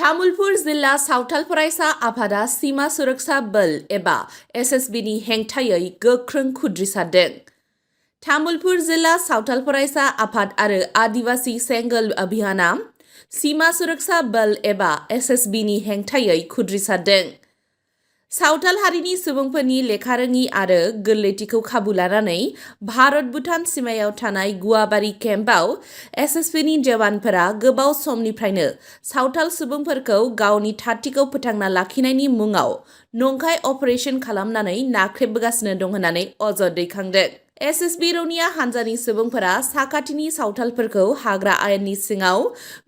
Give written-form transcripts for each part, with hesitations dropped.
तामुलपुर जिल्ला सावथाल फरायसा आफादा सीमा सुरक्षा बल एबा एसएसबीनि हेंथायै गोख्रों खुद्रिसारदों। तामुलपुर जिल्ला सावथाल फरायसा आफाद आरो आदिवासी सेंगल अभियाना सीमा सुरक्षा बल एबा एसएसबीनि हेंथायै खुद्रिसारदों। सावथाल हारिनि सुबुंफोरनि लेखा रोङि आरो गोरलैथिखौ खाबु लानानै भारत भुटान सिमायाव थानाय गुवाबारि केम्पआव एसएसबीनि जवानफोरा गोबाव समनिफ्रायनो सावथाल सुबुंफोरखौ गावनि थाथिखौ फोथांना लाखिनायनि मुङाव नंखाय अपारेशन खालामनानै नाख्रेबबोगासिनो दं होननानै अजद दैखांदों। एसएसबी रौनिया हान्जानि सुबुंफोरा साखाथिनि सावथालफोरखौ हाग्रा आयेननि सिङाव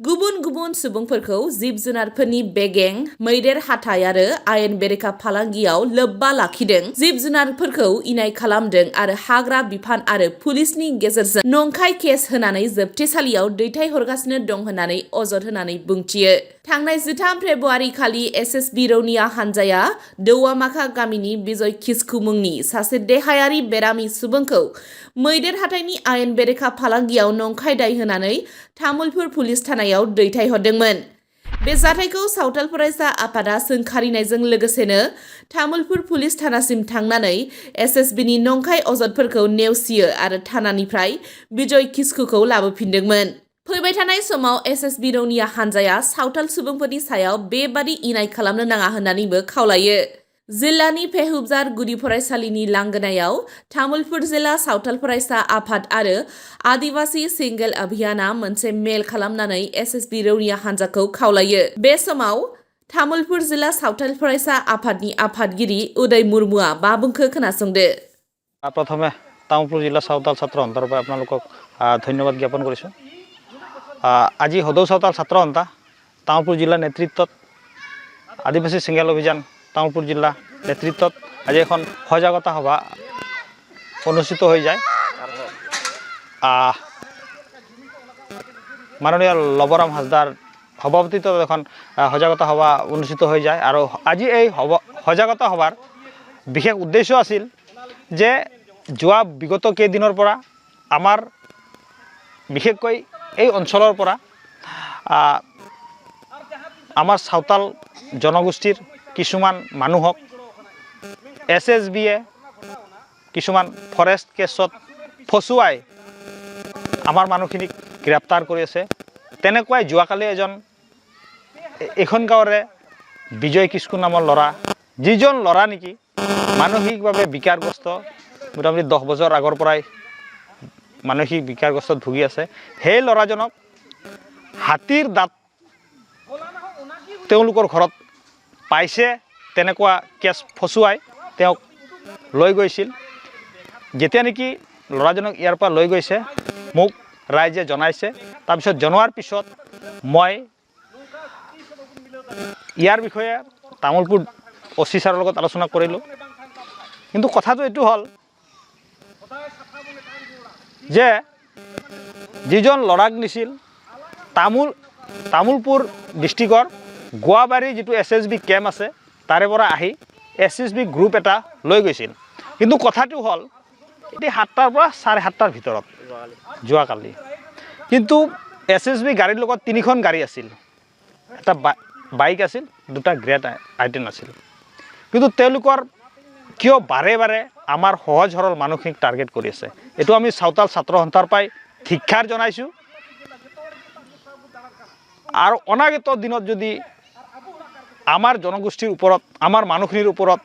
गुबुन गुबुन सुबुंफोरखौ जिब जुनारफोरनि बेगें मैदेर हाथाइ आरो आयेन बेरेखा फालांगियाव लोब्बा लाखिदों, जिब जुनारफोरखौ इनाय खालामदों आरो हाग्रा बिफान आरो पुलिसनि गेजेरजों नंखाय केस होनानै जोबथेसालियाव दैथायहरगासिनो दं होननानै अजद होनानै बुंथियो। थांनाय 13 फेब्रुआरि खालि एसएसबी रौनिया हान्जाया दौवामाखा गामिनि बिजय किस्कु मुंनि सासे देहायारि बेरामि सुबुंखौ मैदेर हाथाइनि आयेन बेरेखा फालांगियाव नंखाय दाय होनानै तामुलपुर पुलिस थानायाव दैथायहरदोंमोन। बे जाथायखौ सावथाल फरायसा आफादा सोंखारिनायजों लोगोसेनो तामुलपुर पुलिस थानासिम थांनानै एसएसबीनि नंखाय अजदफोरखौ नेवसियो आरो थानानिफ्राय बिजय किस्कुखौ लाबोफिनदोंमोन। फैबाय थानाय समाव एसएसबी रौनिया हान्जाया सावथाल सुबुंफोरनि सायाव बेबादि इनाय खालामनो नाङा होननानैबो खावलायो। जिल्लानि फेहुबजार गुदि फरायसालिनि लांगोनायाव तामुलपुर जिल्ला सावथाल फरायसा आफाद आरो आदिवासी सिंगेल अभियाना मोनसे मेल खालामनानै एसएसबी रौनिया हान्जाखौ खावलायो। बे समाव तामुलपुर जिल्ला सावथाल फरायसा आफादनि आफादगिरि उदय मुर्मुआ बाबुंखौ खोनासंदो। प्रथमे तामुलपुर जिल्ला सावताल छात्र सन्थार পৰা আপোনালোকক ধন্যবাদ জ্ঞাপন কৰিছোঁ। আজি সদৌ সাঁওতাল ছাত্ৰ সন্থা তামুলপুৰ জিলা নেতৃত্বত আদিবাসী সিংগেল অভিযান তামুলপুৰ জিলা নেতৃত্বত আজি এখন সজাগতা সভা অনুষ্ঠিত হৈ যায়। মাননীয় লবৰাম হাজদাৰ সভাপতিত্বত এখন সজাগতা সভা অনুষ্ঠিত হৈ যায় আৰু আজি এই সজাগতা সভাৰ বিশেষ উদ্দেশ্য আছিল যে যোৱা বিগত কেইদিনৰ পৰা আমাৰ বিশেষকৈ এই অঞ্চলৰ পৰা আমাৰ সাঁওতাল জনগোষ্ঠীৰ কিছুমান মানুহক এছএছবিয়ে কিছুমান ফৰেষ্ট কেছত ফচুৱাই আমাৰ মানুহখিনিক গ্ৰেপ্তাৰ কৰি আছে। তেনেকুৱাই যোৱাকালি এজন এখন গাঁৱৰে বিজয় কিস্কু নামৰ ল'ৰা, যিজন ল'ৰা নেকি মানসিকভাৱে বিকাৰগ্ৰস্ত, মোটামুটি 10 বছৰ আগৰ পৰাই মানসিক বিকাৰগ্ৰস্তত ভুগি আছে, সেই ল'ৰাজনক হাতীৰ দাঁত তেওঁলোকৰ ঘৰত পাইছে তেনেকুৱা কেছ ফচুৱাই তেওঁক লৈ গৈছিল। যেতিয়া নেকি ল'ৰাজনক ইয়াৰ পৰা লৈ গৈছে মোক ৰাইজে জনাইছে। তাৰপিছত জনোৱাৰ পিছত মই ইয়াৰ বিষয়ে তামুলপুৰ অচি ছাৰৰ লগত আলোচনা কৰিলোঁ। কিন্তু কথাটো এইটো হ'ল যে যিজন ল'ৰাক নিছিল তামুলপুৰ ডিষ্ট্ৰিক্টৰ গুৱাবাৰী যিটো এছএছবি কেম্প আছে তাৰে পৰা আহি এছএছবি গ্ৰুপ এটা লৈ গৈছিল। কিন্তু কথাটো হ'ল এটি 7টাৰ পৰা 7:30টাৰ ভিতৰত যোৱাকালি। কিন্তু এছএছবি গাড়ীৰ লগত 3খন গাড়ী আছিল, এটা বাইক আছিল, 2টা গ্ৰেড আইটেন আছিল। কিন্তু তেওঁলোকৰ কিয় বাৰে বাৰে আমাৰ সহজ সৰল মানুহখিনিক টাৰ্গেট কৰি আছে, এইটো আমি সাঁওতাল ছাত্ৰ সন্থাৰ পৰাই ধিক্ষাৰ জনাইছোঁ। আৰু অনাগত দিনত যদি আমাৰ জনগোষ্ঠীৰ ওপৰত আমাৰ মানুহখিনিৰ ওপৰত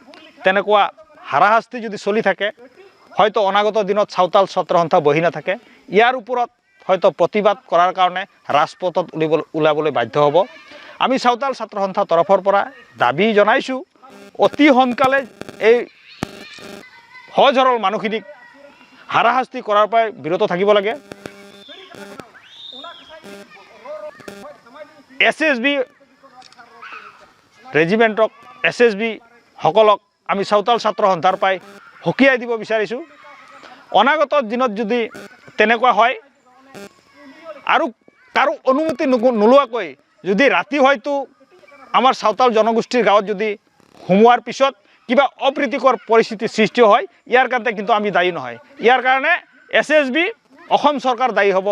তেনেকুৱা হাৰাশাস্তি যদি চলি থাকে, হয়তো অনাগত দিনত সাঁওতাল ছাত্ৰ সন্থা বহি নাথাকে। ইয়াৰ ওপৰত হয়তো প্ৰতিবাদ কৰাৰ কাৰণে ৰাজপথত ওলাবলৈ বাধ্য হ'ব। আমি সাঁওতাল ছাত্ৰ সন্থাৰ তৰফৰ পৰা দাবী জনাইছোঁ অতি সোনকালে এই সহজ সৰল মানুহখিনিক হাৰাশাস্তি কৰাৰ পৰাই বিৰত থাকিব লাগে। এছএছবি ৰেজিমেণ্টক এছএছবি সকলক আমি সাঁওতাল ছাত্ৰ সন্থাৰ পৰাই সকীয়াই দিব বিচাৰিছোঁ। অনাগত দিনত যদি তেনেকুৱা হয় আৰু কাৰো অনুমতি নোলোৱাকৈ যদি ৰাতি হয়তো আমাৰ সাঁওতাল জনগোষ্ঠীৰ গাঁৱত যদি সোমোৱাৰ পিছত কিবা অপ্ৰীতিকৰ পৰিস্থিতিৰ সৃষ্টি হয়, ইয়াৰ কাৰণে কিন্তু আমি দায়ী নহয়। ইয়াৰ কাৰণে এছএছবি অসম চৰকাৰ দায়ী হ'ব।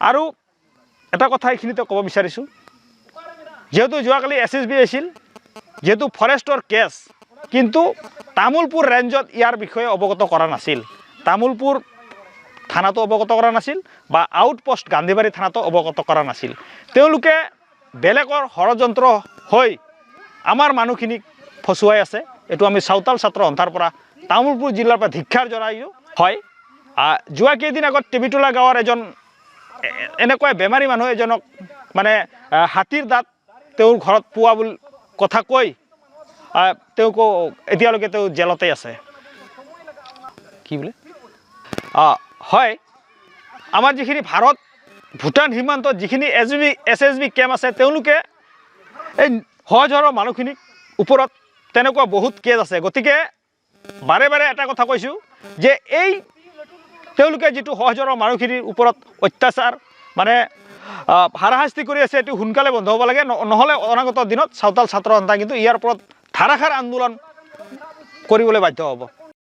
আৰু এটা কথা এইখিনিতে ক'ব বিচাৰিছোঁ যেহেতু যোৱাকালি SSB আছিল যেহেতু ফৰেষ্টৰ কেছ কিন্তু তামোলপুৰ ৰেঞ্জত ইয়াৰ বিষয়ে অৱগত কৰা নাছিল তামোলপুৰ থানাটো অৱগত কৰা নাছিল বা আউটপোষ্ট গান্ধীবাৰী থানাটো অৱগত কৰা নাছিল তেওঁলোকে বেলেগৰ ষড়যন্ত্ৰ হৈ আমাৰ মানুহখিনিক ফচুৱাই আছে এইটো আমি চাওতাল ছাত্ৰ সন্থাৰ পৰা তামোলপুৰ জিলাৰ পৰা ধিক্ষাৰ জনাইছোঁ হয় যোৱা কেইদিন আগত টেবিটোলা গাঁৱৰ এজন এনেকুৱা বেমাৰী মানুহ এজনক মানে হাতীৰ দাঁত তেওঁৰ ঘৰত পোৱা বুলি কথা কৈ তেওঁকো এতিয়ালৈকে তেওঁ জেলতে আছে কি বোলে হয় আমাৰ যিখিনি ভাৰত ভূটান সীমান্তত যিখিনি SSB কেম্প আছে তেওঁলোকে এই সহজ সৰল মানুহখিনিক ওপৰত তেনেকুৱা বহুত কেছ আছে গতিকে বাৰে বাৰে এটা কথা কৈছোঁ যে এই তেওঁলোকে যিটো সহজ সৰল মানুহখিনিৰ ওপৰত অত্যাচাৰ মানে হাৰাশাস্তি কৰি আছে এইটো সোনকালে বন্ধ হ'ব লাগে নহ'লে অনাগত দিনত চাওতাল ছাত্ৰ সন্থা কিন্তু ইয়াৰ ওপৰত ধাৰাসাৰ আন্দোলন কৰিবলৈ বাধ্য হ'ব